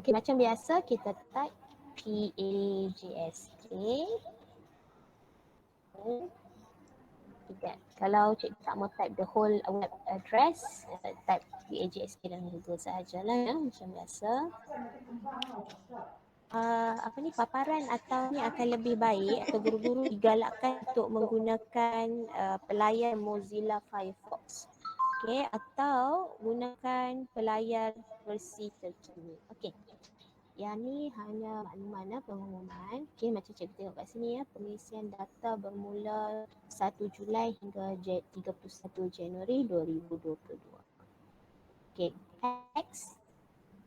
Okey, macam biasa kita type PAJSK. Kalau cikgu tak mau type the whole web address, type PAJSK dalam Google sahajalah ya, macam biasa. Paparan atau ni akan lebih baik atau guru-guru digalakkan untuk menggunakan pelayan Mozilla Firefox. Okey, atau gunakan pelayar versi terkini. Okey. Yang ni hanya makluman pengumuman. Okey, macam cikgu tengok kat sini ya, pengisian data bermula 1 Julai hingga 31 Januari 2022. Okey, next.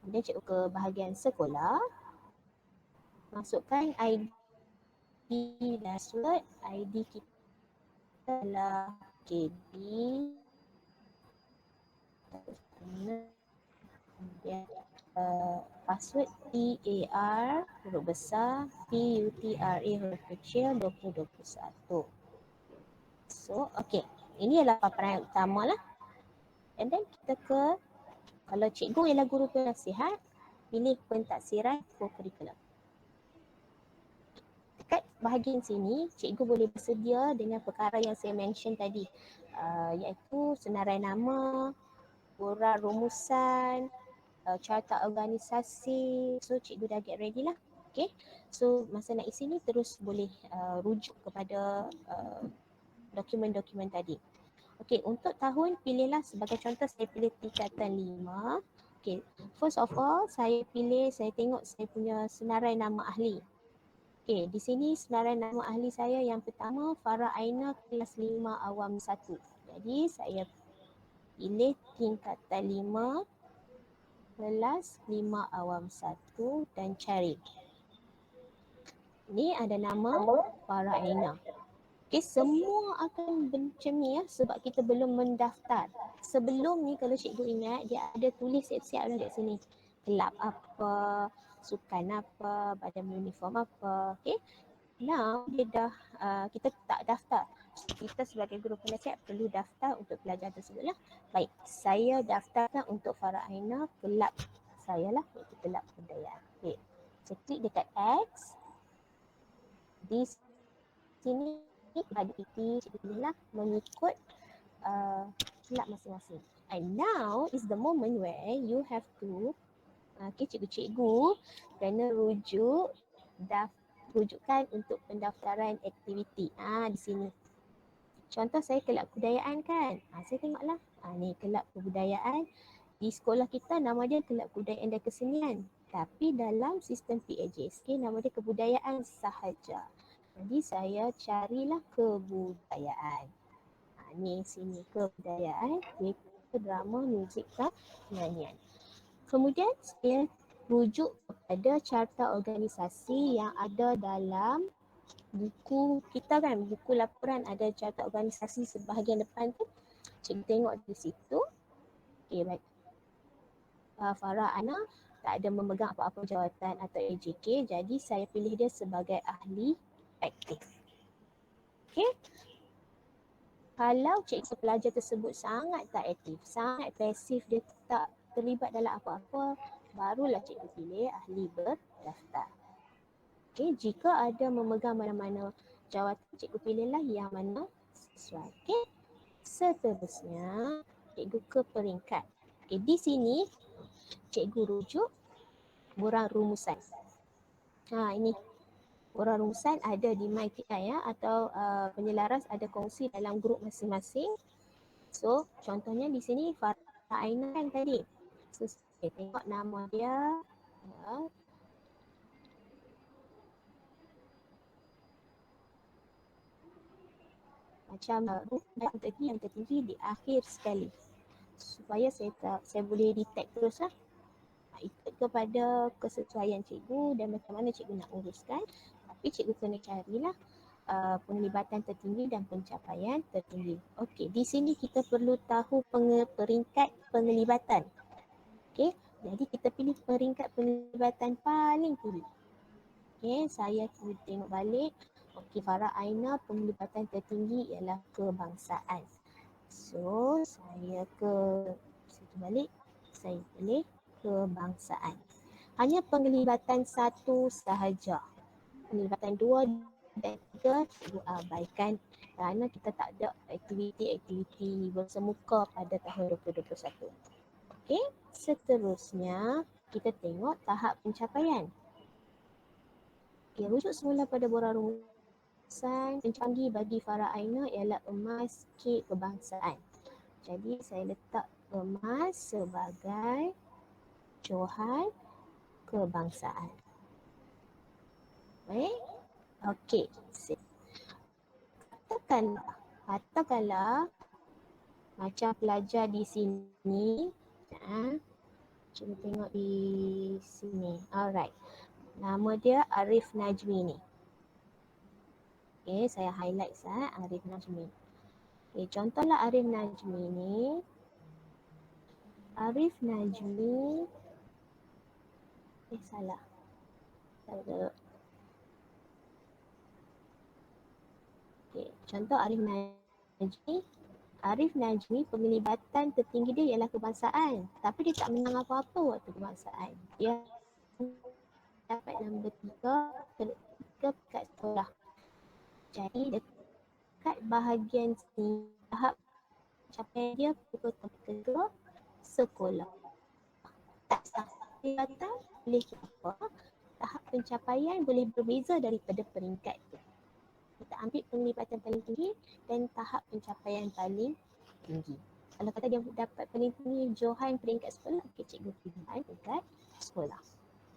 Kemudian cikgu ke bahagian sekolah. Masukkan ID password. ID kita adalah KB. Kemudian password PAR huruf besar, PUTRA huruf kecil 2021. So, okay. Ini adalah paparan yang utama lah. And then kita ke, kalau cikgu ialah guru penasihat, pilih pentaksiran co-curriculum. Dekat bahagian sini, cikgu boleh bersedia dengan perkara yang saya mention tadi, iaitu senarai nama, urang rumusan, carta organisasi. So cikgu dah get ready lah. Okay. So masa nak isi ni terus boleh rujuk kepada dokumen-dokumen tadi. Okay, untuk tahun pilihlah, sebagai contoh saya pilih tingkatan 5. Okay, first of all saya tengok saya punya senarai nama ahli. Okay, di sini senarai nama ahli saya yang pertama Farah Aina kelas 5 awam 1. Jadi saya pilih tingkatan 5 kelas 5 awam 1 dan cari. Ni ada nama Farah Aina. Okay, semua akan macam ni ya, sebab kita belum mendaftar. Sebelum ni kalau cikgu ingat, dia ada tulis siap-siap kat sini. Kelab apa, sukan apa, badan uniform apa. Okay. Now dia dah, kita tak daftar. Kita sebagai guru penasihat perlu daftar untuk pelajar tersebut lah. Baik, saya daftarkan untuk Farah Aina kelab saya lah, iaitu kelab kebudayaan. Okay. Saya klik dekat X. Di sini ada PT, cikgu pilihlah mengikut kelab masing-masing. And now is the moment where you have to, cikgu-cikgu kena rujukan untuk pendaftaran aktiviti. Di sini. Contoh saya kelab kebudayaan kan. Saya tengoklah. Ni kelab kebudayaan. Di sekolah kita nama dia kelab kebudayaan dan kesenian. Tapi dalam sistem PAJSK nama dia kebudayaan sahaja. Jadi saya carilah kebudayaan. Ni sini kebudayaan, drama, muzik, nyanyian. Kemudian saya rujuk kepada carta organisasi yang ada dalam buku kita kan, buku laporan ada carta organisasi sebahagian depan tu. Cikgu tengok di situ. Okay, baik. Farah Ana tak ada memegang apa-apa jawatan atau AJK, jadi saya pilih dia sebagai ahli aktif. Okay. Kalau cikgu pelajar tersebut sangat tak aktif, sangat pasif, dia tak terlibat dalam apa-apa, barulah cikgu pilih ahli berdaftar. Okay, jika ada memegang mana-mana jawatan, cikgu pilihlah yang mana sesuai. Okay. Seterusnya, cikgu ke peringkat. Okay, di sini cikgu rujuk urang rumusan. Ini urang rumusan ada di MyTI ya, atau penyelaras ada kongsi dalam grup masing-masing. So contohnya di sini Farah Aina kan tadi. So saya tengok nama dia ya. Macam yang tertinggi di akhir sekali. Supaya saya boleh detect terus lah. Ikut kepada kesesuaian cikgu dan macam mana cikgu nak uruskan. Tapi cikgu kena carilah penglibatan tertinggi dan pencapaian tertinggi. Okey, di sini kita perlu tahu peringkat penglibatan. Okey, jadi kita pilih peringkat penglibatan paling tinggi. Okey, saya tengok balik. Okey, Farah Aina penglibatan tertinggi ialah kebangsaan. So, saya balik, saya pilih kebangsaan. Hanya penglibatan satu sahaja. Penglibatan 2 dan 3 cikgu abaikan kerana kita tak ada aktiviti-aktiviti bersemuka pada tahun 2021. Okey, seterusnya kita tengok tahap pencapaian. Okey, rujuk semula pada borang rumusan pencanggi bagi Farah Aina ialah emas kek kebangsaan. Jadi saya letak emas sebagai johan kebangsaan. Baik. Okey. Katakanlah macam pelajar di sini. Cuba tengok di sini. Alright. Nama dia Arif Najmi ni. Okay, saya highlight Arif Najmi. Okay, contohlah Arif Najmi ni. Arif Najmi. Salah. Okay, contoh Arif Najmi. Arif Najmi penglibatan tertinggi dia ialah kebangsaan. Tapi dia tak menang apa-apa waktu kebangsaan. Dia dapat nombor 3 peringkat sekolah. Jadi dekat bahagian sini tahap pencapaian dia pukul kedua sekolah. Tak sampai kata boleh apa, tahap pencapaian boleh berbeza daripada peringkat tu. Kita ambil penglibatan paling tinggi dan tahap pencapaian paling tinggi. Kalau kata dia dapat paling tinggi johan peringkat sekolah, okay, cikgu johan peringkat sekolah.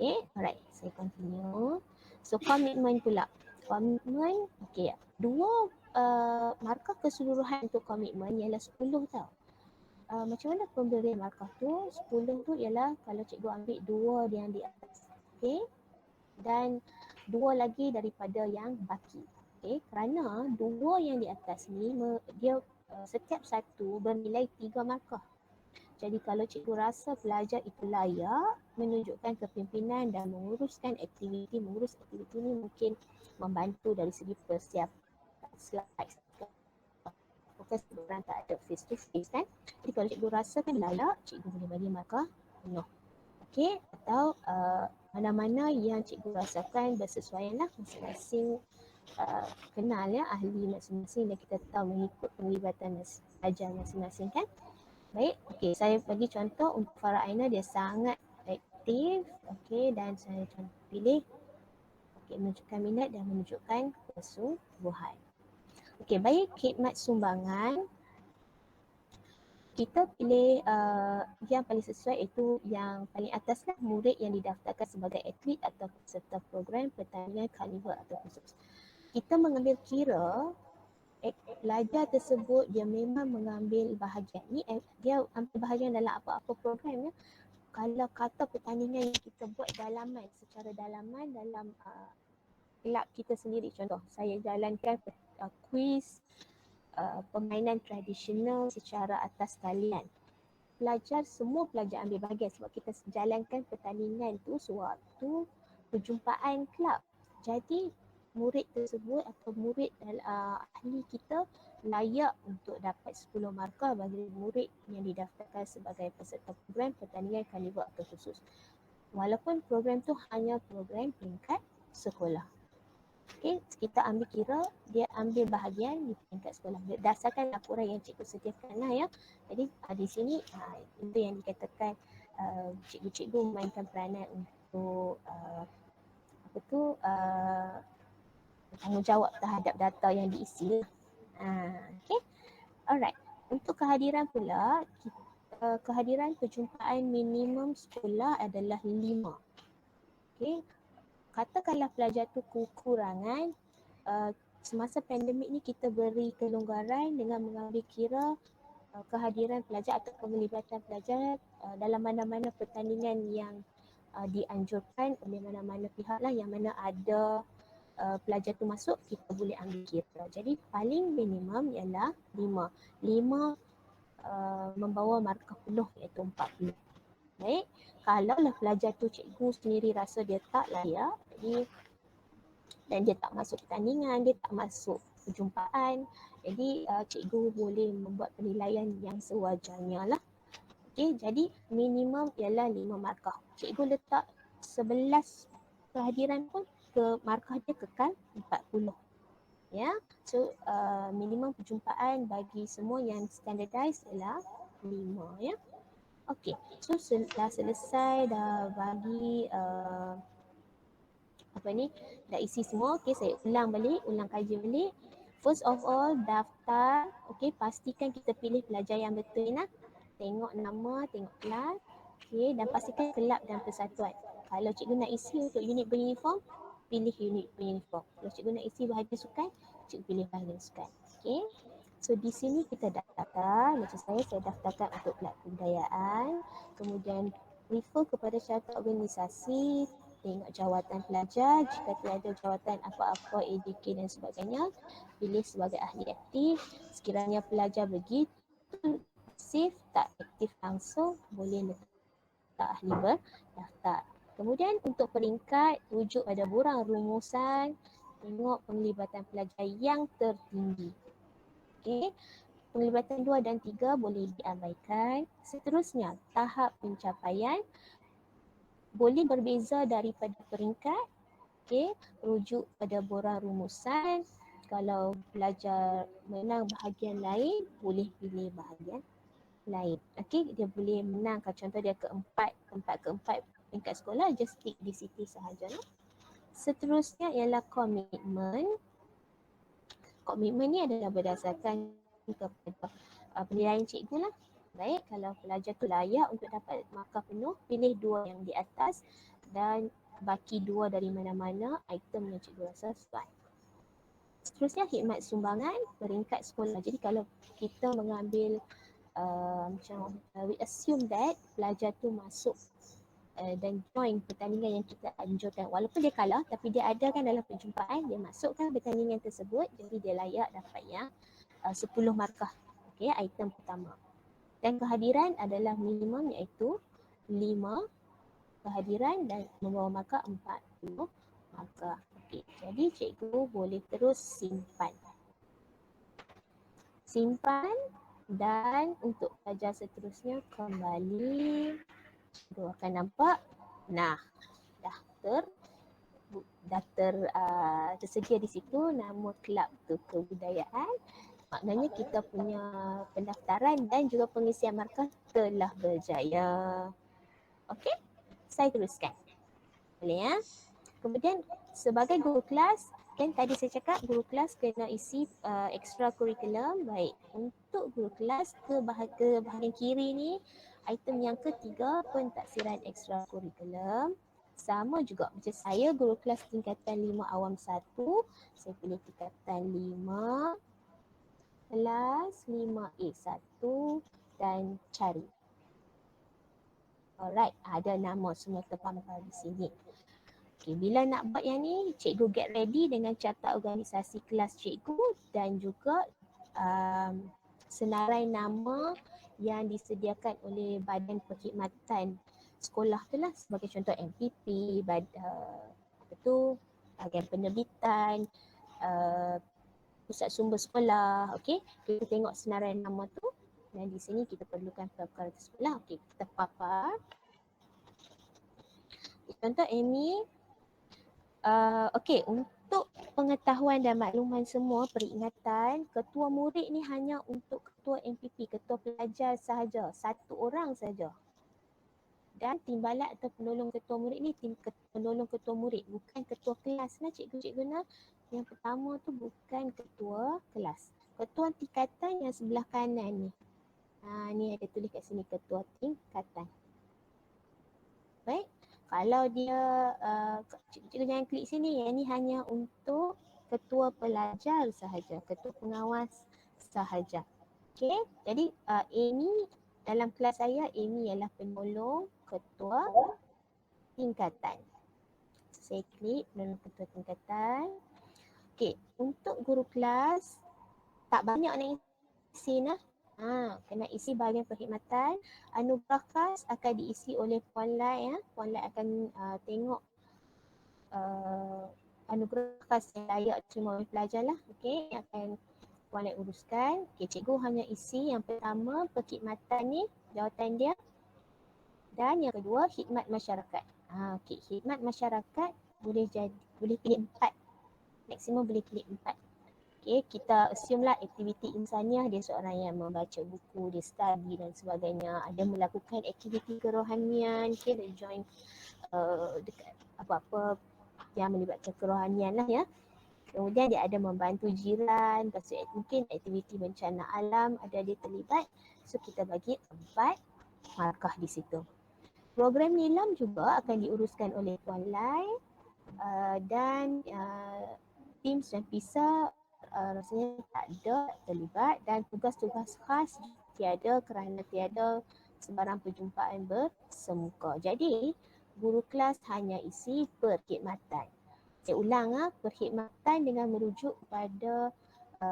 Okay, alright, saya continue. So komitmen pula. Komitmen, okay, 2 markah keseluruhan untuk komitmen ialah 10 tau. Macam mana pemberian markah tu? 10 tu ialah kalau cikgu ambil 2 yang di atas, okay, dan 2 lagi daripada yang baki. Okay, kerana 2 yang di atas ni dia setiap satu bernilai 3 markah. Jadi kalau cikgu rasa pelajar itu layak menunjukkan kepimpinan dan mengurus aktiviti ni mungkin membantu dari segi persiapan slide. Fokus orang tak ada face to face kan. Jadi kalau cikgu rasa kan layak, cikgu boleh bagi markah penuh. Okey, atau mana-mana yang cikgu rasakan bersesuaian lah masing-masing kenal ya ahli masing-masing dan kita tahu mengikut penglibatan pelajar masing-masing kan. Baik, okey, saya bagi contoh untuk Farah Aina dia sangat aktif, okey, dan saya pilih menunjukkan minat dan menunjukkan kesungguhan. Okey, baik, khidmat sumbangan. Kita pilih yang paling sesuai iaitu yang paling atas lah, murid yang didaftarkan sebagai atlet atau peserta program pertandingan karnival atau khusus. Kita mengambil kira pelajar tersebut dia memang mengambil bahagian ni, dia ambil bahagian dalam apa-apa programnya. Kalau kata pertandingan yang kita buat dalaman, secara dalaman dalam kelab kita sendiri, contoh saya jalankan kuis permainan tradisional secara atas talian. Semua pelajar ambil bahagian sebab kita jalankan pertandingan tu sewaktu perjumpaan kelab. Jadi murid tersebut atau murid ahli kita layak untuk dapat 10 markah bagi murid yang didaftarkan sebagai peserta program pertandingan karnival atau khusus. Walaupun program tu hanya program peringkat sekolah. Okay, kita ambil kira dia ambil bahagian di peringkat sekolah berdasarkan laporan yang cikgu sediakan lah ya. Jadi di sini itu yang dikatakan cikgu-cikgu memainkan peranan untuk tanggungjawab terhadap data yang diisi. Okay, alright. Untuk kehadiran pula, kehadiran perjumpaan minimum sekolah adalah 5. Okay, katakanlah pelajar tu kekurangan, semasa pandemik ni kita beri kelonggaran dengan mengambil kira kehadiran pelajar atau penglibatan pelajar dalam mana-mana pertandingan yang dianjurkan oleh mana-mana pihak lah, yang mana ada pelajar tu masuk, kita boleh ambil kira. Jadi paling minimum ialah 5. 5 membawa markah penuh iaitu 40. Baik, kalaulah pelajar tu cikgu sendiri rasa dia tak layak, dan dia tak masuk pertandingan, dia tak masuk perjumpaan, jadi cikgu boleh membuat penilaian yang sewajarnya lah. Okay, jadi minimum ialah 5 markah. Cikgu letak 11 kehadiran pun markah dia kekal 40. Ya, so minimum perjumpaan bagi semua yang standardized ialah 5 ya. Okey, so dah selesai dah bagi dah isi semua. Okey, saya ulang kaji balik. First of all, daftar. Okey, pastikan kita pilih pelajar yang betul nah. Tengok nama, tengok kelas. Okey, dan pastikan kelab dan persatuan. Kalau cikgu nak isi untuk unit beruniform, pilih unit beruniform. Kalau cikgu nak isi bahagian sukan, cikgu pilih bahagian sukan. Okey. So di sini kita daftar, macam saya daftarkan untuk kelab kebudayaan, kemudian refer kepada syarikat organisasi, tengok jawatan pelajar, jika tiada jawatan apa-apa ADK dan sebagainya, pilih sebagai ahli aktif. Sekiranya pelajar begitu aktif, tak aktif langsung, boleh letak ahli berdaftar. Kemudian untuk peringkat, rujuk pada borang rumusan, tengok penglibatan pelajar yang tertinggi. Okey, penglibatan 2 dan 3 boleh diabaikan. Seterusnya, tahap pencapaian boleh berbeza daripada peringkat. Okey, rujuk pada borang rumusan. Kalau pelajar menang bahagian lain, boleh pilih bahagian lain. Okey, dia boleh menang. Kalau contoh dia keempat peringkat sekolah, just tick di situ sahaja. Seterusnya ialah komitmen. Komitmen ni adalah berdasarkan kepada penilaian cikgu lah. Baik, kalau pelajar tu layak untuk dapat markah penuh, pilih 2 yang di atas dan baki 2 dari mana-mana item yang cikgu rasa sesuai. Seterusnya khidmat sumbangan peringkat sekolah. Jadi kalau kita mengambil we assume that pelajar tu masuk dan join pertandingan yang kita anjurkan, walaupun dia kalah tapi dia ada kan dalam perjumpaan, dia masukkan pertandingan tersebut, jadi dia layak dapat yang 10 markah. Okey, item pertama. Dan kehadiran adalah minimum iaitu 5 kehadiran dan membawa markah 40 markah. Okey, jadi cikgu boleh terus simpan dan untuk pelajar seterusnya kembali. Cikgu akan nampak, nah dah tersedia di situ nama kelab kebudayaan. Maknanya kita punya pendaftaran dan juga pengisian markah telah berjaya. Okey, saya teruskan. Boleh ya? Kemudian sebagai guru kelas, kan tadi saya cakap guru kelas kena isi extra curriculum. Baik, untuk guru kelas ke bahagian kiri ni, item yang ketiga pentaksiran extra curriculum. Sama juga macam saya guru kelas tingkatan 5 awam 1, saya pilih tingkatan 5 kelas 5A1 dan cari. Alright, ada nama semua terpampang di sini. Okay, bila nak buat yang ni, cikgu get ready dengan carta organisasi kelas cikgu dan juga senarai nama yang disediakan oleh badan perkhidmatan sekolah tu lah, sebagai contoh MPP, bahagian penerbitan, pusat sumber sekolah. Okey, kita tengok senarai nama tu dan di sini kita perlukan perkara tersebut lah. Okey, kita papar. Contoh Amy. Okey, untuk pengetahuan dan makluman semua, peringatan, ketua murid ni hanya untuk ketua MPP, ketua pelajar sahaja, 1 orang saja. Dan timbalan atau penolong ketua murid ni penolong ketua murid, bukan ketua kelas lah cikgu-cikgu nak. Yang pertama tu bukan ketua kelas. Ketua tingkatan yang sebelah kanan ni. Ni ada tulis kat sini ketua tingkatan. Baik. Kalau dia, cikgu jangan klik sini, yang ni hanya untuk ketua pelajar sahaja, ketua pengawas sahaja. Okey, jadi Amy dalam kelas saya, Amy ialah penolong ketua tingkatan. Saya klik penolong ketua tingkatan. Okey, untuk guru kelas, tak banyak nak isi nah. Kena isi bahagian perkhidmatan. Anugerah khas akan diisi oleh Puan Lai ya. Puan Lai akan tengok anugerah khas yang layak terima oleh pelajar lah. Okey, akan Puan Lai uruskan. Okey, cikgu hanya isi yang pertama perkhidmatan ni, jawatan dia. Dan yang kedua khidmat masyarakat. Okey, khidmat masyarakat boleh pilih 4. Maksimum boleh pilih 4. Okay, kita assume lah aktiviti insaniah dia seorang yang membaca buku, dia study dan sebagainya. Ada melakukan aktiviti kerohanian, okay, dia join dekat apa-apa yang melibatkan kerohanian lah ya. Kemudian dia ada membantu jiran, lepas tu mungkin aktiviti bencana alam ada dia terlibat. So kita bagi 4 markah di situ. Program nilam juga akan diuruskan oleh Puan Lai dan Teams dan PISA rasanya tak ada terlibat dan tugas-tugas khas tiada kerana tiada sebarang perjumpaan bersemuka. Jadi guru kelas hanya isi perkhidmatan. Saya ulang perkhidmatan dengan merujuk kepada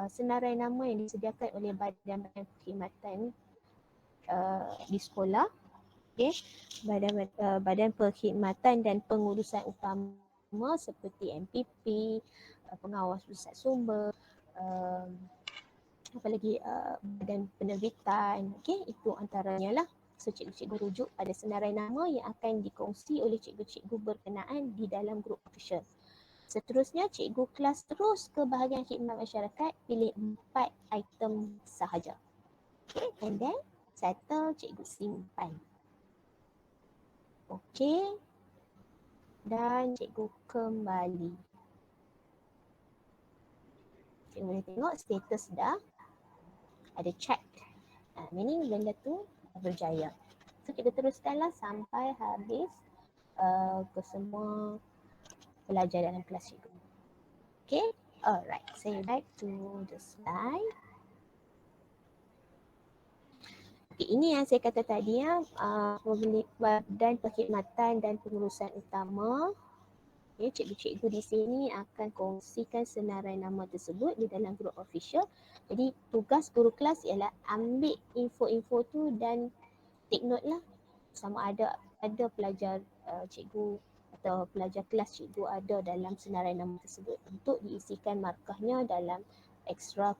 senarai nama yang disediakan oleh badan-badan perkhidmatan di sekolah. Okay. Badan perkhidmatan dan pengurusan utama seperti MPP, pengawas pusat sumber, apa lagi badan penerbitan, okey, itu antaranya lah. So cikgu-cikgu rujuk pada senarai nama yang akan dikongsi oleh cikgu-cikgu berkenaan di dalam grup official. Seterusnya cikgu kelas terus ke bahagian khidmat masyarakat, pilih 4 item sahaja. Okay, and then settle, cikgu simpan. Okey, dan cikgu kembali. Cikgu boleh tengok status dah ada check. Meaning benda tu berjaya. So cikgu teruskanlah sampai habis ke semua pelajar dalam kelas cikgu. Okay, alright. Saya back to the slide. Okay, ini yang saya kata tadi badan perkhidmatan dan pengurusan utama. Okay, cikgu-cikgu di sini akan kongsikan senarai nama tersebut di dalam grup official. Jadi tugas guru kelas ialah ambil info-info tu dan take note lah sama ada pelajar cikgu atau pelajar kelas cikgu ada dalam senarai nama tersebut untuk diisikan markahnya dalam extra